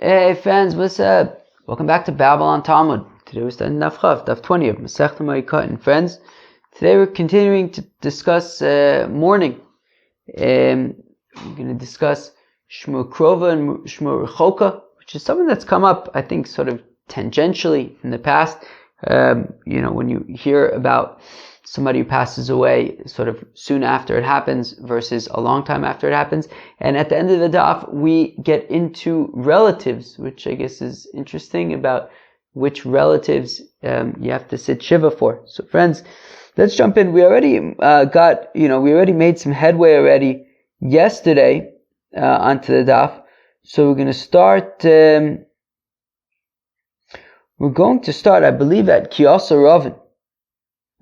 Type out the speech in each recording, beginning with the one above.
Hey friends, what's up? Welcome back to Babylon Talmud. Today we're starting Daf Chav, Daf 20 of Moed Katan. Friends, today we're continuing to discuss mourning. We're going to discuss Shmur Krova and Shmur Rechoka, which is something that's come up, I think, sort of tangentially in the past. When you hear about somebody who passes away sort of soon after it happens versus a long time after it happens. And at the end of the daf, we get into relatives, which I guess is interesting about which relatives you have to sit Shiva for. So friends, let's jump in. We already we already made some headway already yesterday onto the daf. So we're going to start, I believe, at Kiyasa Ravin.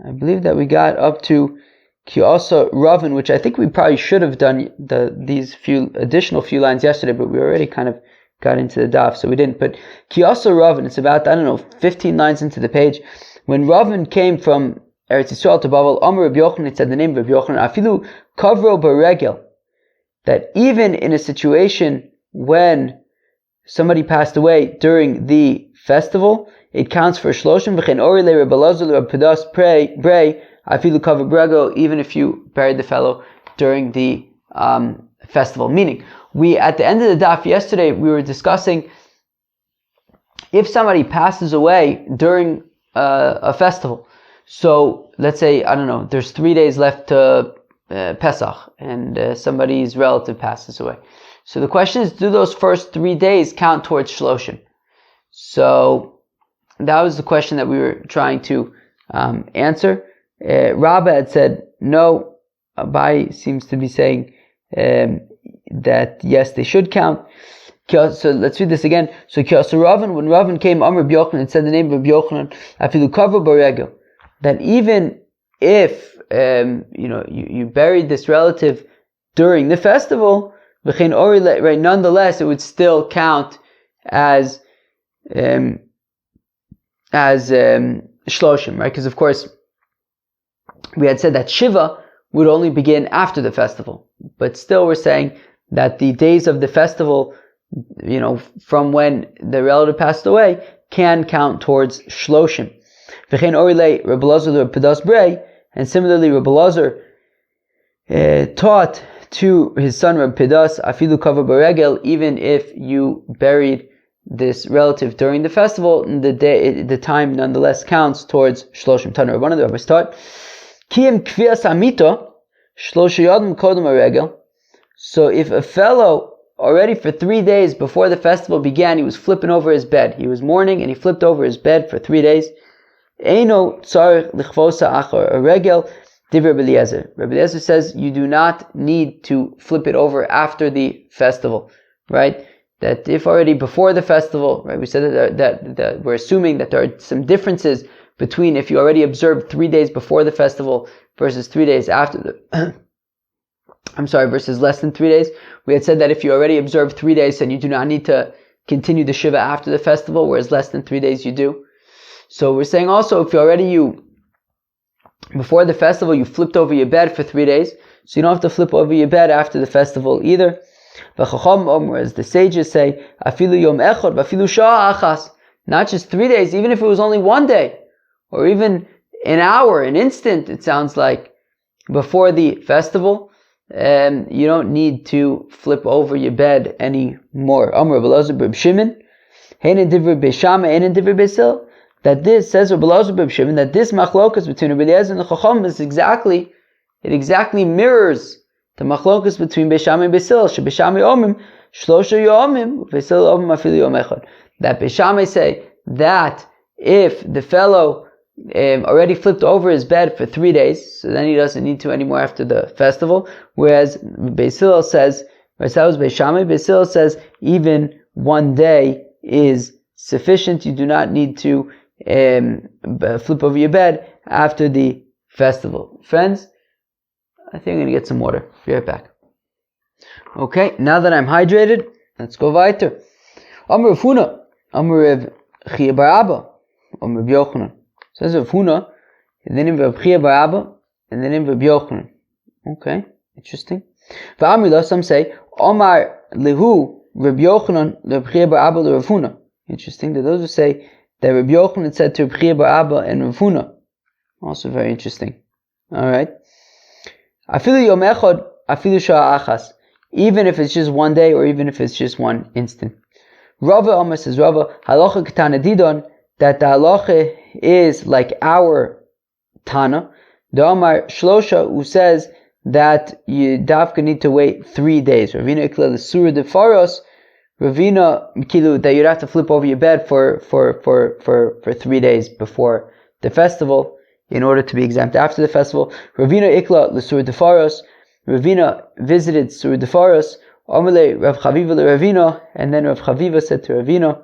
I believe that we got up to Kiyasa Ravin, which I think we probably should have done these few lines yesterday, but we already kind of got into the daf, so we didn't. But Kiyasa Ravin, it's about, 15 lines into the page. When Ravin came from Eretz Yisrael to Babel, Amar Rabbi Yochanan, it said the name of Rabbi Yochanan, Afilu Kavro Baregel, that even in a situation when somebody passed away during the festival, it counts for shloshim. V'chein ori le Rebbe Elazar le Rebbe Pedas brei afilu kaver brego, even if you buried the fellow during the festival. Meaning, at the end of the daf yesterday, we were discussing if somebody passes away during a festival. So let's say, there's 3 days left to Pesach, and somebody's relative passes away. So the question is, do those first 3 days count towards shloshim? So that was the question that we were trying to answer. Rabba had said no. Abai seems to be saying that yes, they should count. So let's read this again. So when Ravin came, Amr Rabbi Yochanan, it said the name of Rabbi Yochanan, Afilu Kavro Baregel, that even if you buried this relative during the festival, nonetheless it would still count as shloshim, right? Because of course we had said that Shiva would only begin after the festival, but still we're saying that the days of the festival, from when the relative passed away, can count towards shloshim. And similarly, Rebbe Elazar taught to his son Reb Pedas, afilu kavah baregel, even if you buried this relative during the festival, the time nonetheless counts towards shloshim. Tana Rabbanan, the rabbis taught, kiyem kvias amito shlosha yadim kodem haregel. So if a fellow already for 3 days before the festival began, he was flipping over his bed. He was mourning and he flipped over his bed for 3 days. Eino tzarich lichvosa achar haregel. Rabbi Eliezer. Rabbi Eliezer says you do not need to flip it over after the festival, right? That if already before the festival, right? We said that we're assuming that there are some differences between if you already observed 3 days before the festival versus 3 days after the. Versus less than 3 days. We had said that if you already observed 3 days, then you do not need to continue the shiva after the festival, whereas less than 3 days you do. So we're saying also if before the festival, you flipped over your bed for 3 days, so you don't have to flip over your bed after the festival either. As the sages say, afilu yom echad, afilu shah achas, not just 3 days, even if it was only 1 day, or even an hour, an instant, it sounds like, before the festival, you don't need to flip over your bed anymore. Amr Rabbi Elazar Reb Shimon, heinen divrei Beishama, heinen divrei Beisil. That this, says Rabbi Elazar Reb Shimon, that this machlokas between Rabbi Eliezer and the Chacham it exactly mirrors the machlokas between Beisham and Beisil. Beisham yomim shlosha yomim, Beisil yomim afilu yom echad. That Beisham say that if the fellow already flipped over his bed for 3 days, so then he doesn't need to anymore after the festival. Whereas Beisil says, Beisil says even 1 day is sufficient. You do not need to flip over your bed after the festival. Friends, I think I'm going to get some water. Be right back. Okay, now that I'm hydrated, let's go weiter. Amr Rav Huna, Amr Rav Chia bar Abba, Amr Rav Yochanan. Says Rav Huna, and then Rav Chia bar Abba, and then Rav Yochanan. Okay, interesting. V'amrila, some say, Omar lehu Rabbi Yochanan Rabbi Chia bar Abba Rav Huna. Interesting that those who say that Rabbi Yochanan said to Rabbi Chia bar Abba and Rav Huna. Also very interesting. Alright. Afilu yom echad, afilu sha'ah achas. Even if it's just one day or even if it's just one instant. Rava Amar says, Rava, halacha Katan didon, that the halacha is like our Tana. The Amar Shlosha, who says that you dafka need to wait 3 days. Ravina ikla l'sura de faros. Ravina kilu, that you'd have to flip over your bed for 3 days before the festival in order to be exempt after the festival. Ravina ikla l'sura de faros. Ravina visited Sur de Faros. Amale Rav Chaviva le Ravina, and then Rav Chaviva said to Ravina,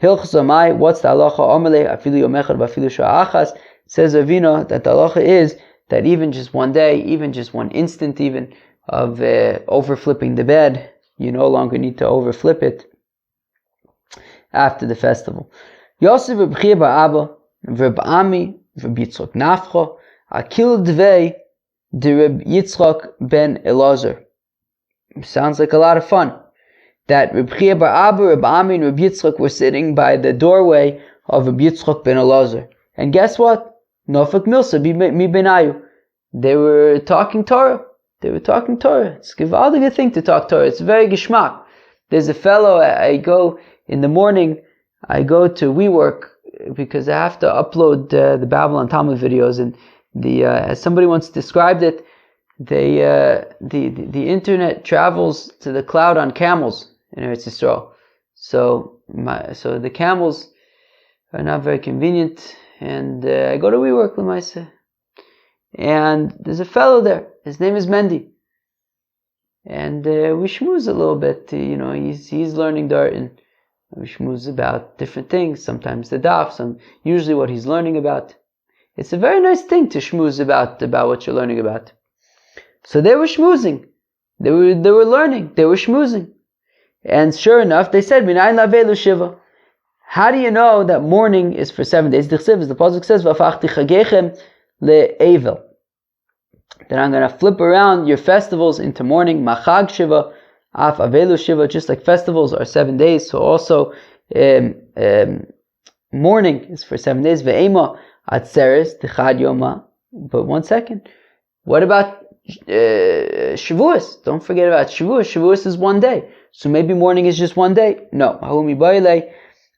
Hilchos Amai, what's the halacha? Amale afilu yom echad v'afilu sha'achas. Says Ravina that the halacha is that even just one day, even just one instant even of overflipping the bed, you no longer need to overflip it after the festival. Yosef Reb Chia bar Abba, Reb Ami, Reb Yitzchok Nafcho, Akil Dvei, the Reb Yitzchok ben Elazar. Sounds like a lot of fun. That Reb Chia bar Abba, Reb Ami, and Reb Yitzchok were sitting by the doorway of Reb Yitzchok ben Elazar. And guess what? Nofak Milsa mi benayu. They were talking Torah. It's a good thing to talk Torah. It's very geschmack. There's a fellow, I go in the morning, I go to WeWork because I have to upload the Babylon Talmud videos, and as somebody once described it, the internet travels to the cloud on camels in Eretz Yisrael. So the camels are not very convenient, and I go to WeWork l'maaseh, and there's a fellow there. His name is Mendy, and we schmooze a little bit. He's learning Dart, and we schmooze about different things. Sometimes the daf, usually what he's learning about. It's a very nice thing to schmooze about what you're learning about. So they were schmoozing. They were learning. They were schmoozing. And sure enough, they said, Minayin lavelu shiva. How do you know that mourning is for 7 days? The pasuk says, V'afachti chagechem le'evel. Then I'm going to flip around your festivals into mourning. Machag shiva, af avelu shiva. Just like festivals are 7 days, so also mourning is for 7 days. Ve'ema atzeres tichad yoma. But 1 second. What about Shavuos? Don't forget about Shavuos. Shavuos is 1 day. So maybe mourning is just 1 day. No.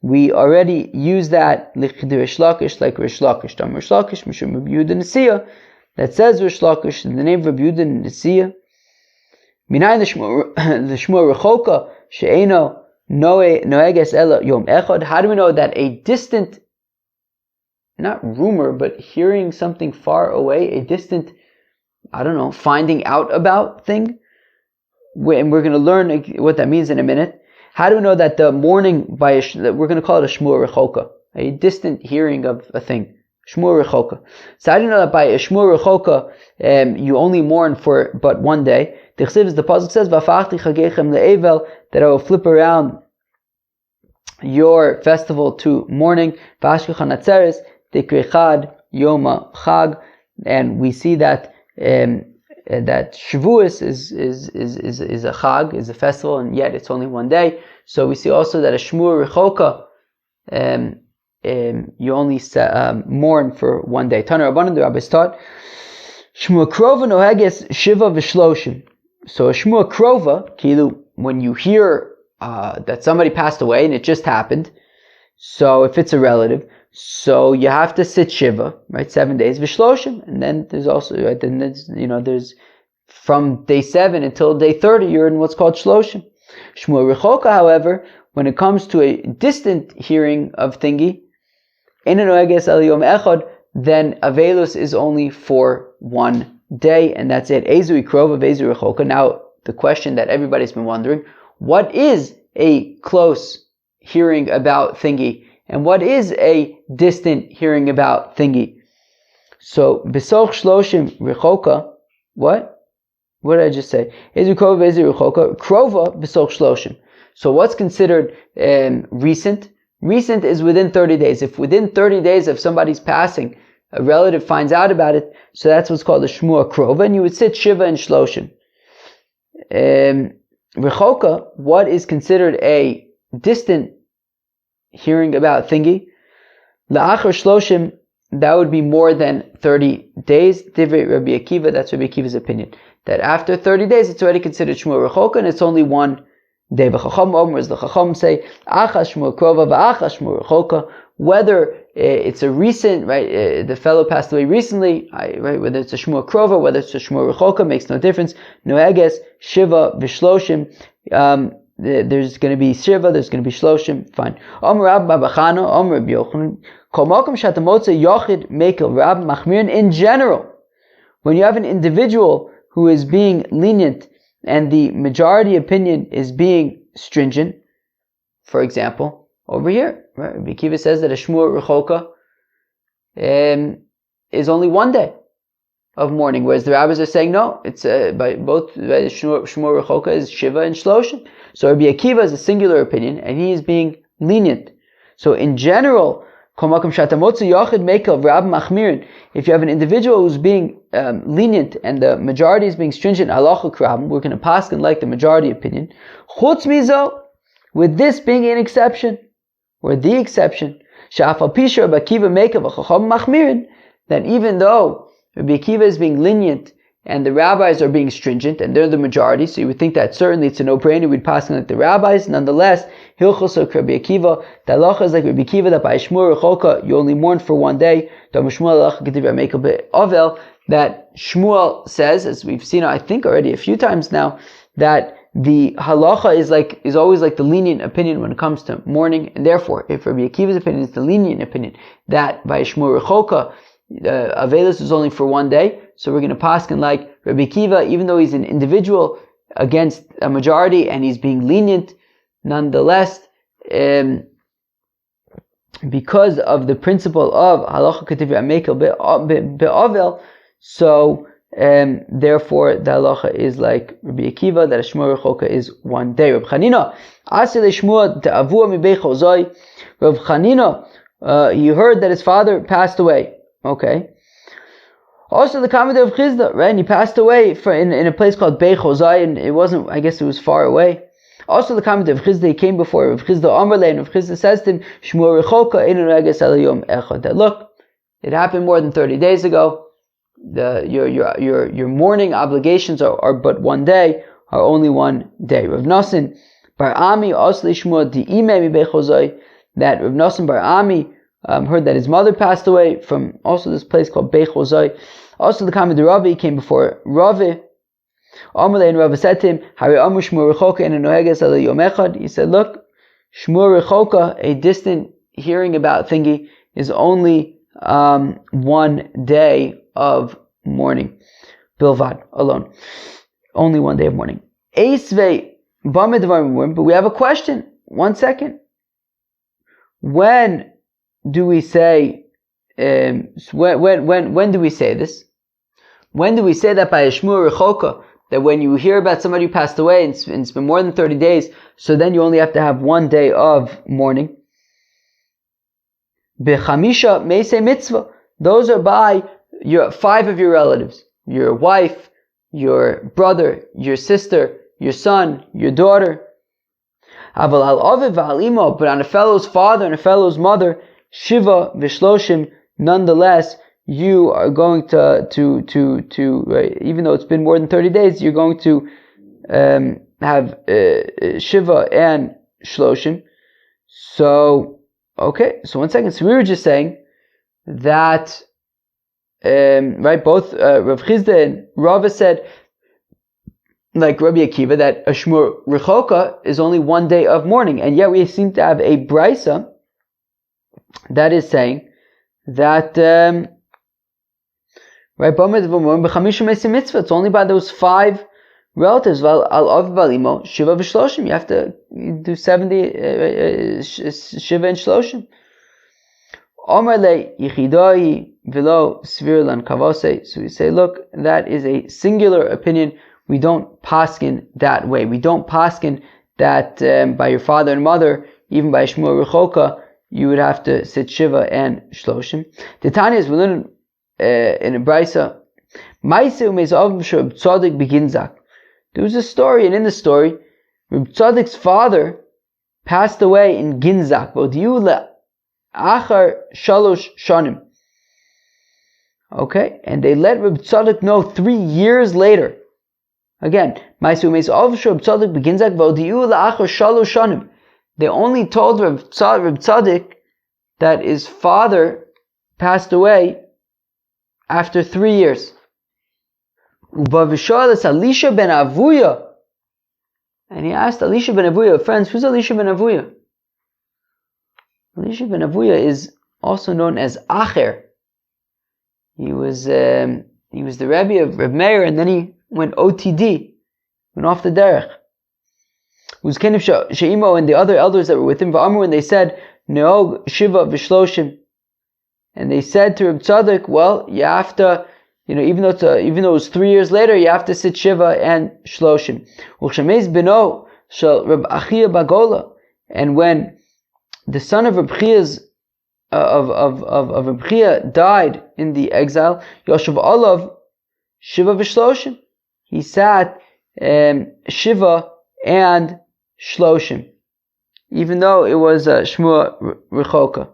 We already use that like Rish Lakish. Tam Rish Lakish, Mishum Rabbi Yehuda Nesiya. That says Rish Lakish in the name of Rabbi Yehuda Nesiya. Minayin l'shmua rechoka she'eno noeges ela yom echad. How do we know that a distant, not rumor, but hearing something far away, a distant, finding out about thing, and we're going to learn what that means in a minute. How do we know that the mourning we're going to call it a shmua rechoka, a distant hearing of a thing, shmua rechoka. So how do you know that by a shmua rechoka you only mourn for but 1 day? The pasuk says, "V'afachti chagechem le'evel," that I will flip around your festival to mourning. V'ashkechan atzeres tikrechad yoma chag, and we see that that Shavuos is a chag, is a festival, and yet it's only 1 day. So we see also that a shmua rechoka, you only mourn for 1 day. Tana Rabbanan, the rabbis taught, shmua krova noheges shiva v'shloshim. So a shmua krova, kilu, when you hear that somebody passed away and it just happened, so if it's a relative, so you have to sit shiva, right? 7 days v'shloshim, and then there's also, right? Then there's from day 7 until day 30, you're in what's called shloshim. Shmua rechoka, however, when it comes to a distant hearing of thingy, then avelus is only for 1 day, and that's it. Ezu ikrova vezu rechoka. Now the question that everybody's been wondering: what is a close hearing about thingy? And what is a distant hearing about thingy? So, besoch shloshim rechoka, what? What did I just say? Ezu krova vezu rechoka, krova besoch shloshim. So what's considered recent? Recent is within 30 days. If within 30 days of somebody's passing, a relative finds out about it, so that's what's called a shmua krova, and you would sit shiva and shloshim. Rechoka, what is considered a distant hearing about thingy, la'achar shloshim, that would be more than 30 days. Divrei Rabbi Akiva, that's Rabbi Akiva's opinion. That after 30 days, it's already considered Shmua Rechoka, and it's only one day. V'chacham omer, as the chacham say, achas Shmua Krova v'achas Shmua Rechoka, whether it's a recent, right, the fellow passed away recently, right, whether it's a Shmua Krova, whether it's a Shmua Rechoka, makes no difference. Noeges, Shiva, Vishloshim, there's going to be Shiva, there's going to be Shloshim, fine. Omer Rab Babachana, Omer Rabbi Yochanan, Kol Mokum Shatamotza Yochid Mekel Rab Machmirin. In general, when you have an individual who is being lenient and the majority opinion is being stringent, for example, over here, right, Rabbi Akiva says that a Shmua Rechoka is only one day of mourning, whereas the rabbis are saying no, it's by both Shmua Rechoka is Shiva and Shloshim. So Rabbi Akiva is a singular opinion, and he is being lenient. So in general, if you have an individual who's being lenient and the majority is being stringent, we're going to paskin like the majority opinion. Chutz mizo, with this being an exception, or the exception, that even though Rabbi Akiva is being lenient and the rabbis are being stringent and they're the majority, so you would think that certainly it's a no-brainer, we'd pass like the rabbis. Nonetheless, Hilchos of Rabbi Akiva, the halacha is like Rabbi Akiva, that by Shmua Rechoka you only mourn for one day. That Shmuel says, as we've seen I think already a few times now, that the halacha is always like the lenient opinion when it comes to mourning, and therefore, if Rabbi Akiva's opinion is the lenient opinion, that by Shmua Rechoka Avelis is only for one day, so we're going to paskin like Rabbi Akiva, even though he's an individual against a majority and he's being lenient, nonetheless, because of the principle of halacha k'tiv amekel be'avel, so therefore the halacha is like Rabbi Akiva, that a Shmua Rechoka is one day. Rav Chanina, Aseh le'Shmua te'avua mibei chozai. Rav Chanina, he heard that his father passed away. Okay. Also the comment of Chizda, right? And he passed away in a place called Bei Chozai, and it wasn't, I guess it was far away. Also the comment of Chizda, he came before Rav Chizda Amrle, and Rav Chizda says to him, Shmua Rechoka einu reges el yom echad. That look, it happened more than 30 days ago. Your mourning obligations are but one day, are only one day. Rav Nasan Bar Ami also Shmua di'ime mi Bei Chozai, that Rav Nasan Bar Ami heard that his mother passed away from also this place called Bei Chozai. Also the comment of Ravi came before Ravi. Amalei, and Ravi said to him, Hari Amru Shmua Rechoka einu noheges el yom echad. He said, look, Shmua Rechoka, a distant hearing about thingy, is only one day of mourning. Bilvad, alone. Only one day of mourning. Eisvei Bameh Devarim, but we have a question. 1 second. When do we say, when do we say this? When do we say that by a Shmua Rechoka, that when you hear about somebody who passed away and it's been more than 30 days, so then you only have to have one day of mourning? Bechamisha Meisei Mitzvah. Those are by your 5 of your relatives. Your wife, your brother, your sister, your son, your daughter. Aval al Aviv v'al Imo, but on a fellow's father and a fellow's mother, Shiva v'shloshim, nonetheless, you are going to right, even though it's been more than 30 days, you're going to have Shiva and Shloshim. So, okay, so 1 second. So we were just saying that, right, both Rav Chizda and Rava said, like Rabbi Akiva, that a Shmua Rechoka is only one day of mourning, and yet we seem to have a brisa that is saying that right, it's only by those 5 relatives. Shiva v'shloshim. You have to do 70 Shiva and Shloshim. So we say, look, that is a singular opinion. We don't paskin that way. We don't paskin that by your father and mother, even by Shmua Rechoka, you would have to sit Shiva and Shloshim. The Tanya is, we learn in a brisa, there was a story, and in the story, Reb Tzadik's father passed away in Ginzak. V'odiu le'achar shalosh shanim. Okay, and they let Reb Tzadik know 3 years later. Again, Ma'asu Meis Avshu Reb Tzadik Ginzak v'odiu le'achar shalosh shanim. They only told Reb Tzadik that his father passed away after 3 years. Ubavishal Elisha ben Avuya. And he asked Elisha ben Avuya, friends, who's Elisha ben Avuya? Elisha ben Avuya is also known as Acher. He was the Rebbe of Reb Meir, and then he went OTD, went off the derech. It was Kenif She'imo and the other elders that were with him, V'amru, and they said, Neog Shiva V'shloshim. And they said to Reb Tzadik, well, you have to, even though it was 3 years later, you have to sit Shiva and Shloshim. Uchshamez beno shel Reb Achia Bagola. And when the son of Reb Chia's of Reb Chia died in the exile, Yoshev Olav Shiva V'shloshim. He sat Shiva and Shloshim, even though it was Shmua Rechoka.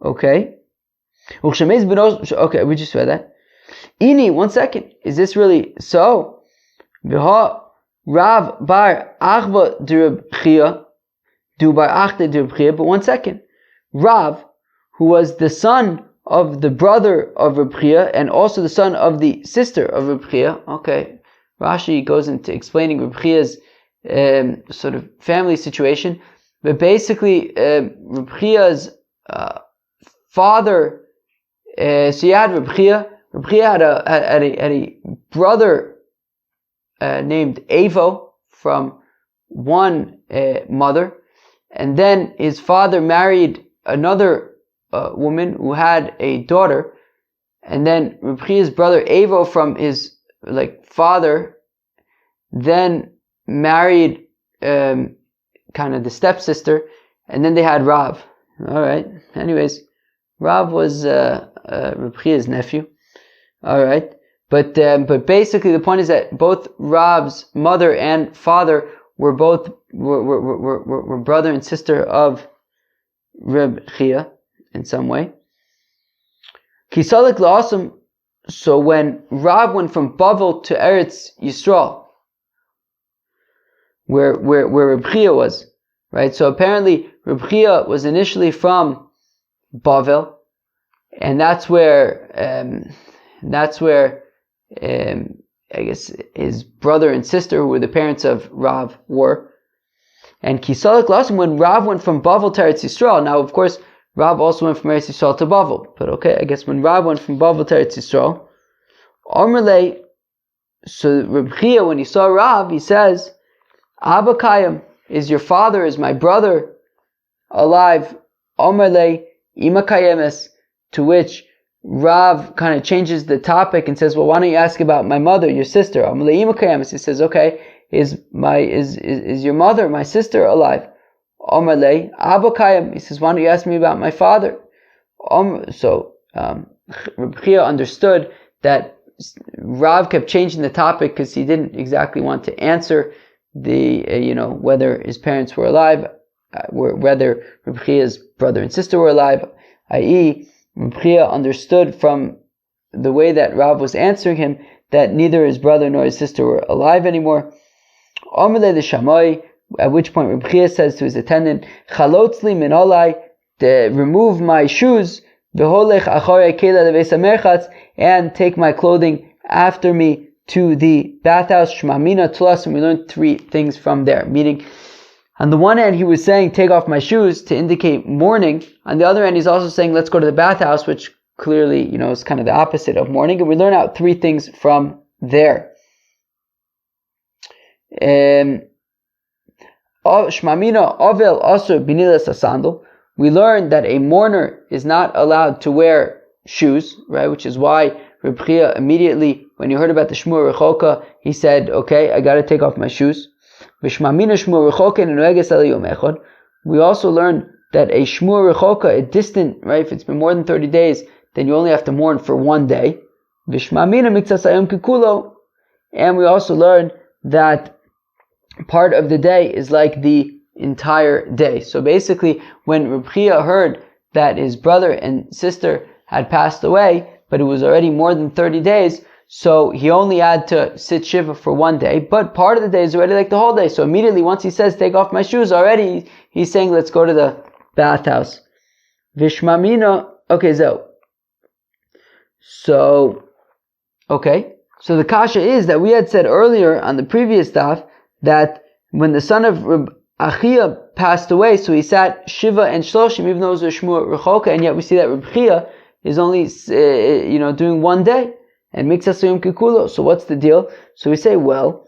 Okay, we just read that. Ini, 1 second. Is this really so? V'ha Rav bar Achva de Reb Chia, du bar Achte de Reb Chia. But 1 second. Rav, who was the son of the brother of Reb Chia and also the son of the sister of Reb Chia. Okay, Rashi goes into explaining Reb Chia's sort of family situation, but basically Reb Chia's father. So you had Reb Chia. Reb Chia had a brother named Evo from one mother, and then his father married another woman who had a daughter, and then Reb Chia's brother Evo from his father then married kind of the stepsister, and then they had Rav. All right. Anyways, Rav was Reb Chia's nephew. All right. But basically the point is that both Rav's mother and father were both were brother and sister of Reb Chia in some way. Kisalik la'asam. So when Rav went from Bavel to Eretz Yisrael, where Reb Chia was, right? So apparently Reb Chia was initially from Bavel, and that's where I guess his brother and sister, who were the parents of Rav, were. And Kisalik Lasim, when Rav went from Bavel to Eretz Yisrael, now of course Rav also went from Eretz Yisrael to Bavel, but okay, I guess when Rav went from Bavel to Eretz Yisrael, Amrle, so Reb Chia, when he saw Rav, he says, Abba Kayim, is your father, is my brother alive? Amrle, Ima Kayemes, to which Rav kind of changes the topic and says, well, why don't you ask about my mother, your sister? He says, okay, is your mother, my sister, alive? Omerle, Abba Kayim. He says, why don't you ask me about my father? So Reb Chia understood that Rav kept changing the topic because he didn't exactly want to answer the whether his parents were alive, whether Reb Chia's brother and sister were alive, i.e., Reb Chia understood from the way that Rav was answering him that neither his brother nor his sister were alive anymore. Amrle the Shamai, at which point Reb Chia says to his attendant, Chalotzli min olai, remove my shoes, v'holech acharei kela leveis hamerchatz, and take my clothing after me to the bathhouse. Shmamina tulas, and we learned 3 things from there. Meaning, on the one hand, he was saying, take off my shoes to indicate mourning. On the other hand, he's also saying, let's go to the bathhouse, which clearly, is kind of the opposite of mourning. And we learn out 3 things from there. Shmamina ovel asur binilas asandal. We learn that a mourner is not allowed to wear shoes, right? Which is why Reb Chia immediately, when he heard about the Shmua Rechoka, he said, okay, I got to take off my shoes. We also learn that a Shmua Rechoka, a distant, right, if it's been more than 30 days, then you only have to mourn for 1 day. And we also learn that part of the day is like the entire day. So basically, when Reb Chia heard that his brother and sister had passed away, but it was already more than 30 days, so he only had to sit Shiva for one day, but part of the day is already like the whole day. So immediately, once he says, take off my shoes, already he's saying, let's go to the bathhouse. Vishmamina, okay, so, okay. So the kasha is that we had said earlier on the previous daf that when the son of Reb Achia passed away, so he sat Shiva and Shloshim, even though it was a Shmua Rechoka, and yet we see that Reb Chia is only, doing one day, and Miksas Yom Kikulo. So what's the deal? So we say, well,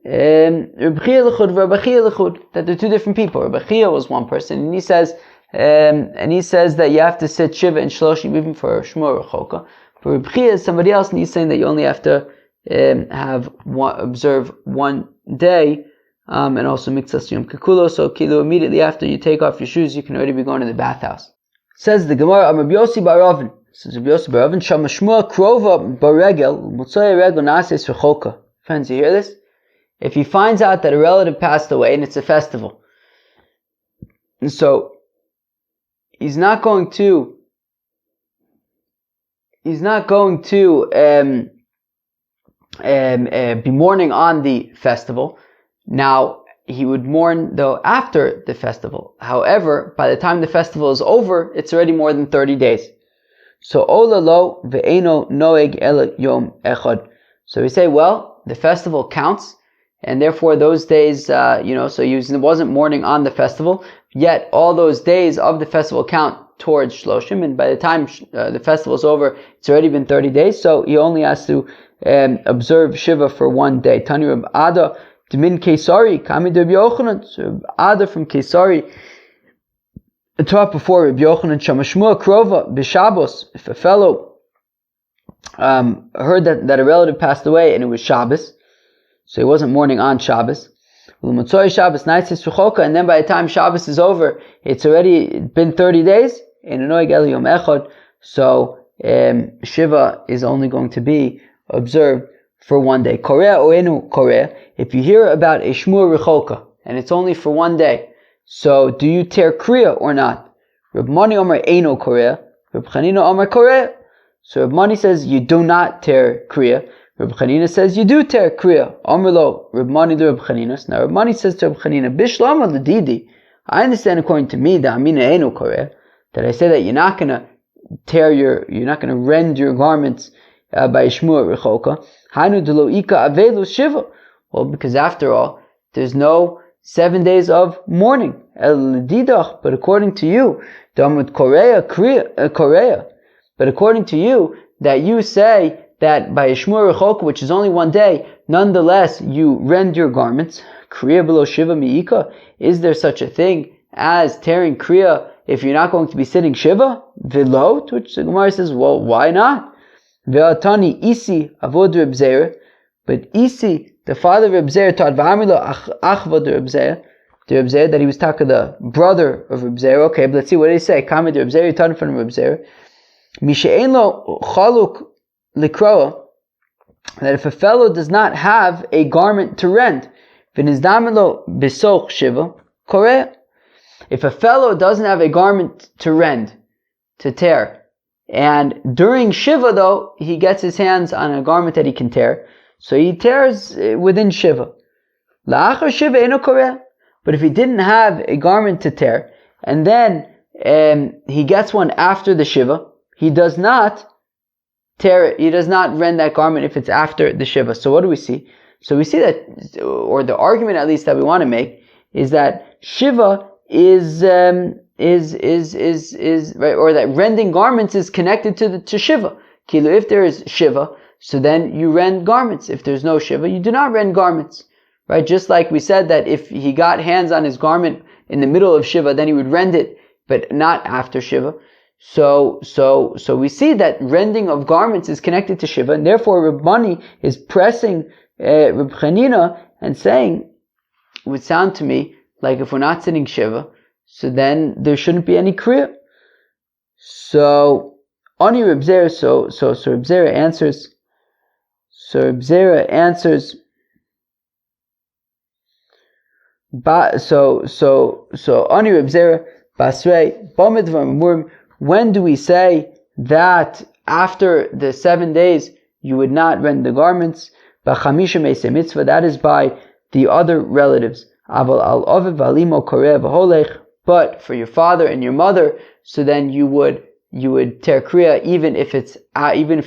Reb Chia L'chud, Reb Achia L'chud, that they're two different people. Reb Achia was one person, and he says that you have to sit Shiva and Shloshim even for Shmua Rechoka. For Reb Chia is somebody else, and he's saying that you only have to observe one day, and also Miksas Yom Kikulo. So Kilu, immediately after you take off your shoes, you can already be going to the bathhouse. Says the Gemara, Rabbi Yossi bar Ravin. Says Rabbi Yossi bar Ravin, Shama Shmua Krova Baregel, Mutzoy Regel Nases Rechoka. Friends, you hear this? If he finds out that a relative passed away and it's a festival, and so he's not going to be mourning on the festival. Now, he would mourn though after the festival. However, by the time the festival is over, it's already more than 30 days. So, Ola lo ve'eno noeg el yom echad. So we say, well, the festival counts, and therefore those days, so he wasn't mourning on the festival, yet all those days of the festival count towards Shloshim, and by the time the festival is over, it's already been 30 days, so he only has to observe Shiva for one day. Tani Reb Ada, D'min Kesari, Kami de Reb Yochanan. So Reb Ada from Kesari taught before Reb Yochanan, Shamashmua Krova, B'Shabbos, if a fellow heard that a relative passed away and it was Shabbos, so he wasn't mourning on Shabbos, and then by the time Shabbos is over, it's already been 30 days, so Shiva is only going to be observed for one day. Korea or enu Korea, if you hear about a Shmua Rechoka, and it's only for one day, so do you tear Kriya or not? Reb Mani Omer enu Korea, Reb Chanina Omer Korea. So Reb Mani says you do not tear Kriya. Reb Chanina says you do tear Kriya. Omer lo, Reb Mani to Reb Chanina. Now Reb Mani says to Reb Chanina, Bishlama l'didi. I understand according to me, da amina enu Korea, that I say that you're not gonna you're not gonna rend your garments by Shmua Rechoka. Hanu de lo ika avelu shiva. Well, because after all, there's no 7 days of mourning. El didach, but according to you, damut Korea Korea. But according to you, that you say that by Shmua Rechoka, which is only one day, nonetheless you rend your garments. Kriya below Shiva mi'ika. Is there such a thing as tearing Kriya if you're not going to be sitting Shiva? Velo, to which the Gemara says, well, why not? Ve'atani isi avod Reb Zera. But Isi, the father of Reb Zera, taught V'amilo achvod Reb Zera, that he was talking the brother of Reb Zera. Okay, but let's see what did he say. Kamid Reb Zera, he taught in front of Reb Zera. Mishe'en lo chaluk likroa, that if a fellow does not have a garment to rend, v'nizdamelo besoch shiva korea. If a fellow doesn't have a garment to rend, to tear, and during Shiva though, he gets his hands on a garment that he can tear, so he tears within Shiva. La'achar Shiva eno korea. But if he didn't have a garment to tear, and then he gets one after the Shiva, he does not tear it, he does not rend that garment if it's after the Shiva. So what do we see? So we see that, or the argument at least that we want to make, is that Shiva is right, or that rending garments is connected to Shiva. Kilu, if there is Shiva, so then you rend garments. If there's no Shiva, you do not rend garments. Right? Just like we said that if he got hands on his garment in the middle of Shiva, then he would rend it, but not after Shiva. So we see that rending of garments is connected to Shiva, and therefore Reb Mani is pressing Reb Chanina and saying, it would sound to me like if we're not sitting Shiva, so then there shouldn't be any Kriya. So Ani Reb Zera, so Reb Zera answers. So Reb Zera answers Ani Reb Zera Basrei Bamed V'Amurim. When do we say that after the 7 days you would not rend the garments? B'chamisha Meisei Mitzvah. That is by the other relatives. Aval al Oviv Alimo Koreh V'Holech. But for your father and your mother, so then you would tear kriya even if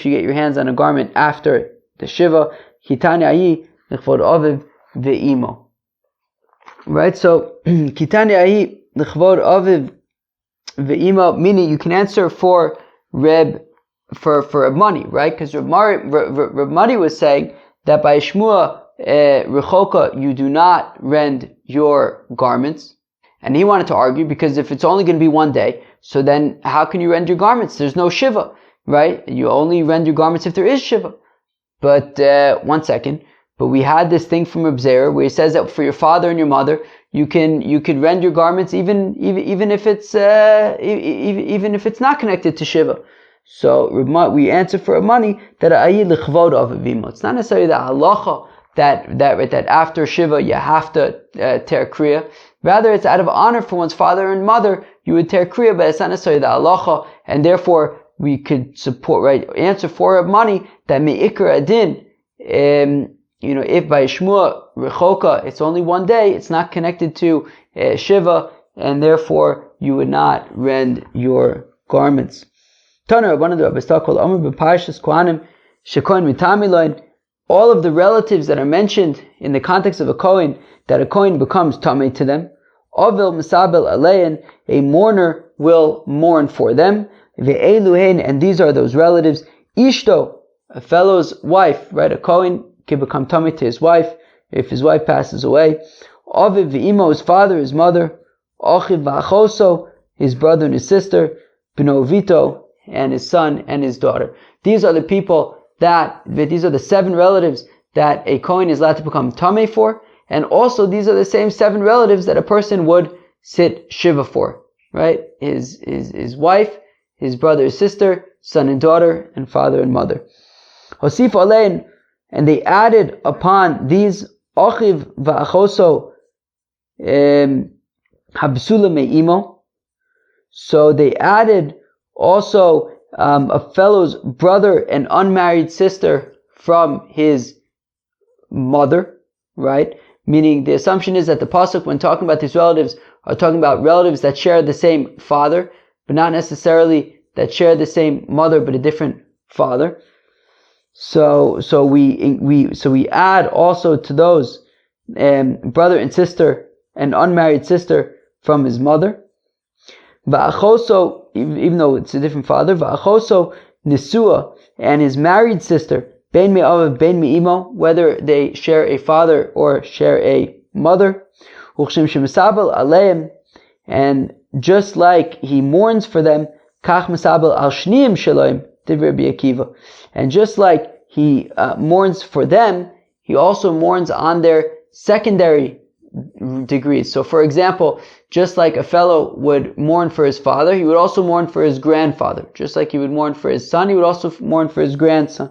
you get your hands on a garment after the shiva. Kitani ayi l'chvod Oviv ve'imo. Right, so Kitani ayi l'chvod Oviv ve'imo, meaning you can answer for Reb money, right? Because Reb Mari was saying that by Shmua Rechoka you do not rend your garments, and he wanted to argue because if it's only going to be 1 day, so then how can you rend your garments? There's no shiva, right? You only rend your garments if there is shiva. But 1 second. But we had this thing from Reb Zera where he says that for your father and your mother, you could rend your garments even if it's not connected to shiva. So we answer for money that ayi l'chvod avivimo. It's not necessarily the halacha that after shiva you have to tear kriya. Rather, it's out of honor for one's father and mother you would tear kriya, but it's not necessarily the halacha, and therefore we could answer for money that me'ikar adin. If by Shmua Rechoka it's only 1 day, it's not connected to Shiva, and therefore you would not rend your garments. All of the relatives that are mentioned in the context of a Kohen, that a Kohen becomes Tameh to them, Ovil Misabel Alein, a mourner will mourn for them, and these are those relatives, Ishto, a fellow's wife, right? A Kohen can become tamei to his wife if his wife passes away. Aviv v'imo, his father, his mother. Achiv v'achoso, his brother and his sister. B'no vito, and his son and his daughter. These are the these are the 7 relatives that a Kohen is allowed to become tamei for, and also these are the same 7 relatives that a person would sit shiva for, right? His wife, his brother, his sister, son and daughter, and father and mother. Hosif alein, and they added upon these achiv va'achoso habsula me'imo. So they added also a fellow's brother and unmarried sister from his mother, right? Meaning the assumption is that the pasuk, when talking about these relatives, are talking about relatives that share the same father, but not necessarily that share the same mother but a different father. So we add also to those brother and sister and unmarried sister from his mother. Va'achoso, even though it's a different father, va'achoso nisua, and his married sister, ben me'av ben me'imo, whether they share a father or share a mother. Uchshim shemisabel aleim, and just like he mourns for them, kach misabel al shniim shaloim. And just like he mourns for them, he also mourns on their secondary degrees. So for example, just like a fellow would mourn for his father, he would also mourn for his grandfather. Just like he would mourn for his son, he would also mourn for his grandson.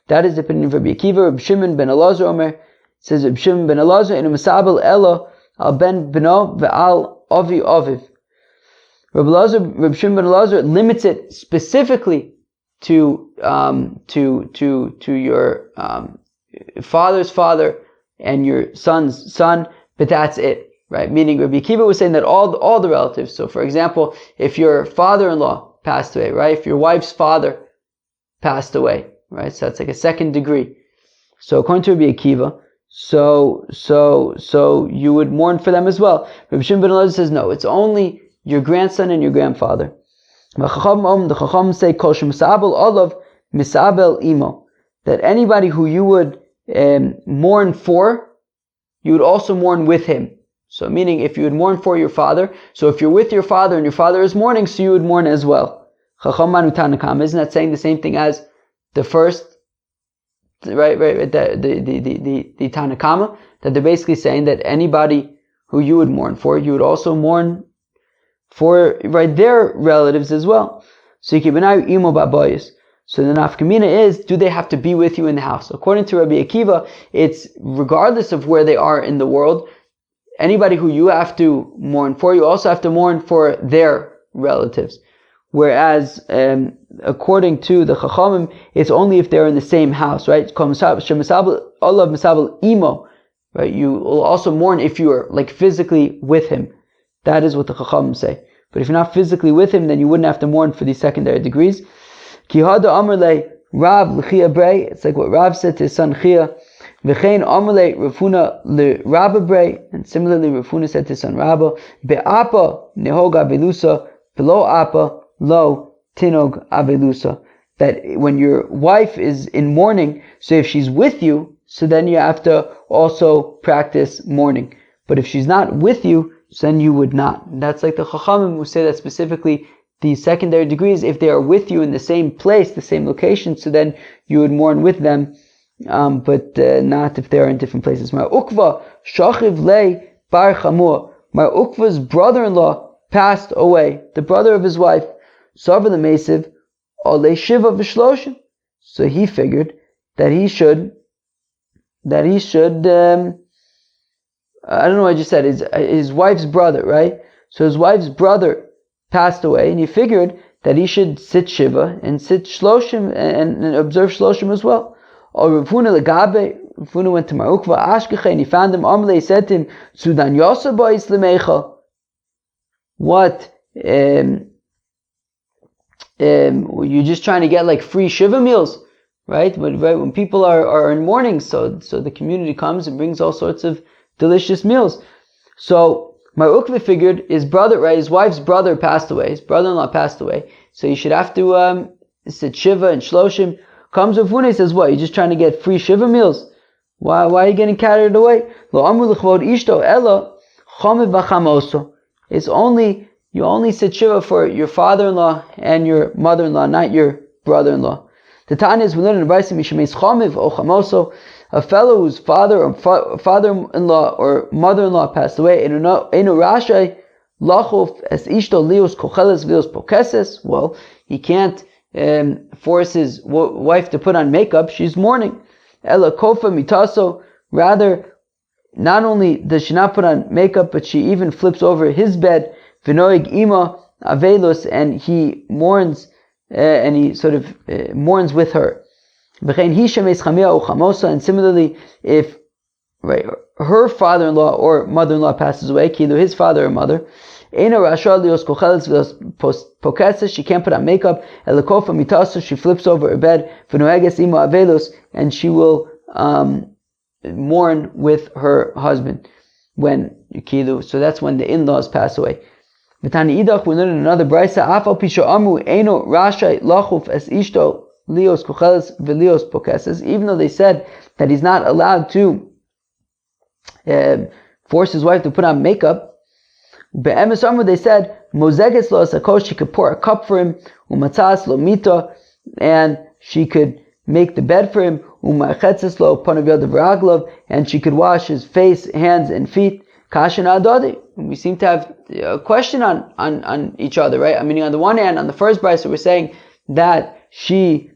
That is the opinion of Rabbi Akiva. Reb Shimon ben Elazar Omer says, Reb Shimon ben Elazar in a Masabel Elo al ben beno ve'al avi aviv. Reb Shimon ben Elazar limits it specifically to your father's father and your son's son, but that's it, right? Meaning Rabbi Akiva was saying that all the relatives. So for example, if your father-in-law passed away, right? If your wife's father passed away, right? So that's like a second degree. So according to Rabbi Akiva, so you would mourn for them as well. Rabbi Shimon ben Elazar says no, it's only your grandson and your grandfather. The Chacham say kol shemisabel olav misabel imo, that anybody who you would mourn for, you would also mourn with him. So meaning if you would mourn for your father, so if you're with your father and your father is mourning, so you would mourn as well. Chacham manu tanakam, isn't that saying the same thing as the first, right, the Tanakama, that they're basically saying that anybody who you would mourn for, you would also mourn for, right, their relatives as well. So the nafkamina is, do they have to be with you in the house? According to Rabbi Akiva, it's regardless of where they are in the world, anybody who you have to mourn for, you also have to mourn for their relatives. Whereas, according to the Chachamim, it's only if they're in the same house, right? Right? You will also mourn if you are like physically with him. That is what the Chachamim say. But if you're not physically with him, then you wouldn't have to mourn for these secondary degrees. Kihada Amrle Rav L'chia Brei. It's like what Rav said to his son Chia. V'chein Amrle Rafuna Le Rabba Brei. And similarly, Rafuna said to his son Rabba. Be'apa Nehoga Velusa. Below Apa Lo Tinog Avelusa. That when your wife is in mourning, so if she's with you, so then you have to also practice mourning. But if she's not with you, so then you would not. And that's like the Chachamim who say that specifically the secondary degrees, if they are with you in the same place, the same location, so then you would mourn with them, but not if they are in different places. Mar Ukva Shachiv Le Bar Chamur. Mar Ukva's brother-in-law passed away, the brother of his wife. Sarva the Mesiv Ole Shiva V'Shloshim. So he figured that he should I don't know what I just said, his wife's brother, right? So his wife's brother passed away, and he figured that he should sit Shiva and sit Shloshim and observe Shloshim as well. Or Rafuna Legabe, Rafuna went to Marukva Ashkeche and he found him. Amle, he said to him, Sudan Yosa Bois Lemecha. What? You're just trying to get like free Shiva meals, right? When people are in mourning, so the community comes and brings all sorts of delicious meals. So my Ukva figured his brother, right, his wife's brother passed away, his brother-in-law passed away, so you should have to sit Shiva and Shloshim. Comes Rafuna, he says, what, you're just trying to get free Shiva meals? Why are you getting carried away? It's only, you only sit Shiva for your father-in-law and your mother-in-law, not your brother-in-law. The Tanya is, we learn in the Brayso, Mishameis Chomiv o Chamoso, a fellow whose father-in-law or mother-in-law passed away, well, he can't force his wife to put on makeup, she's mourning. Ela kofa mitaso, rather, not only does she not put on makeup, but she even flips over his bed, v'noig ima avelus, and he mourns, and he sort of mourns with her. And similarly, if her father-in-law or mother-in-law passes away, either his father or mother, she can't put on makeup, she flips over her bed, and she will mourn with her husband when Kilu. So that's when the in-laws pass away. We learn in another brayso, even though they said that he's not allowed to force his wife to put on makeup, they said she could pour a cup for him, and she could make the bed for him, and she could wash his face, hands, and feet. We seem to have a question on each other, right? I mean, on the one hand, on the first brayso, we're saying that she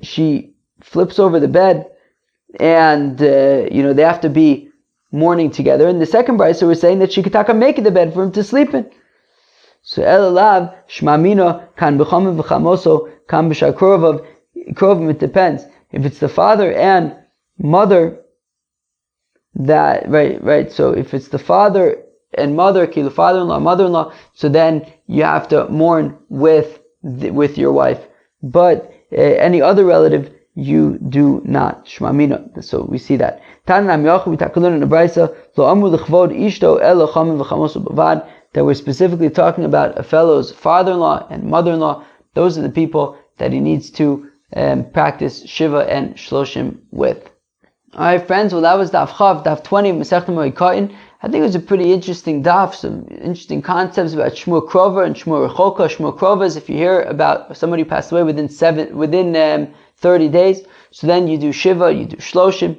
she flips over the bed, and they have to be mourning together. In the second brayso, we're saying that she could make the bed for him to sleep in. So elalav shmamina kan b'chamim v'chamoso kan b'shar krovav. It depends if it's the father and mother. That right. So if it's the father and mother, father-in-law, mother-in-law, so then you have to mourn with your wife. But any other relative, you do not. Shmamina. So we see that. That we're specifically talking about a fellow's father-in-law and mother-in-law. Those are the people that he needs to practice Shiva and Shloshim with. Alright friends, well that was Daf Chav, Daf 20, Masechta Moed Katan. I think it was a pretty interesting daf, some interesting concepts about Shmur Krova and Shmur Rechoka. Shmur Krova is if you hear about somebody who passed away within 30 days, so then you do Shiva, you do Shloshim,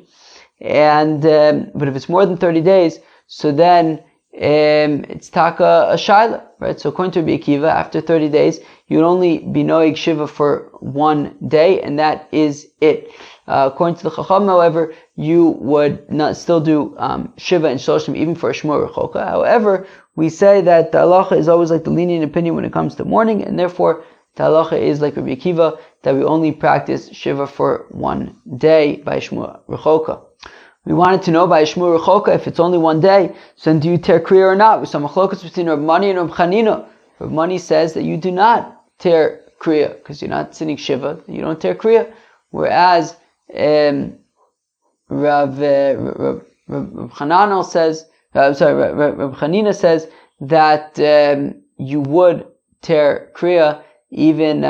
and but if it's more than 30 days, so then it's taka a shaila, right? So according to Rabbi Akiva, after 30 days, you would only be noig shiva for 1 day, and that is it. According to the Chacham, however, you would not still do shiva and shloshim even for a shmur rechoka. However, we say that the halacha is always like the lenient opinion when it comes to mourning, and therefore the halacha is like Rabbi Akiva, that we only practice shiva for 1 day by shmur rechoka. We wanted to know by shmur rechoka if it's only 1 day, so then do you tear kriya or not? We saw machlokas between Rav Mani and Rav Chanina. Rav Mani says that you do not tear kriya because you're not sitting shiva, you don't tear kriya. Whereas Rav Chanina says, Rav Chanina says that you would tear kriya even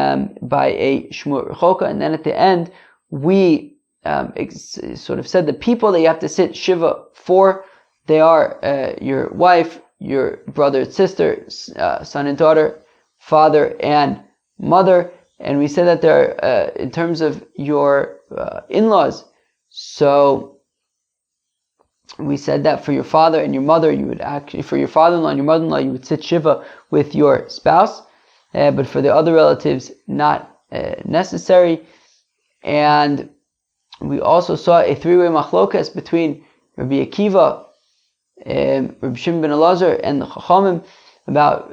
by a shmur rechoka, and then at the end we sort of said the people that you have to sit shiva for, they are your wife, your brother and sister, son and daughter, father and mother, and we said that they're in terms of your in-laws. So we said that for your father and your mother, you would actually, for your father-in-law and your mother-in-law, you would sit shiva with your spouse, but for the other relatives, not necessary. And we also saw a 3-way machlokas between Rabbi Akiva, Rabbi Shimon ben Elazar, and the Chachamim about.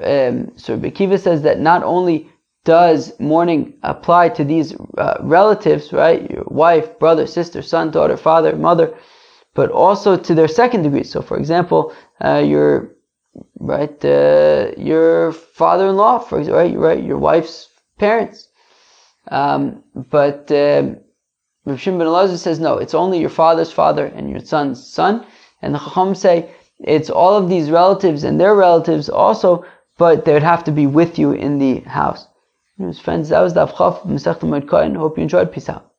So Rabbi Akiva says that not only does mourning apply to these relatives, right, your wife, brother, sister, son, daughter, father, mother, but also to their second degree. So, for example, your father-in-law, for example, right, your wife's parents, but Rav Shimon ben Elazar says no, it's only your father's father and your son's son, and the Chacham say it's all of these relatives and their relatives also, but they would have to be with you in the house. Friends, that was the Avchaf of Masechet Moed Katan. Hope you enjoyed. Peace out.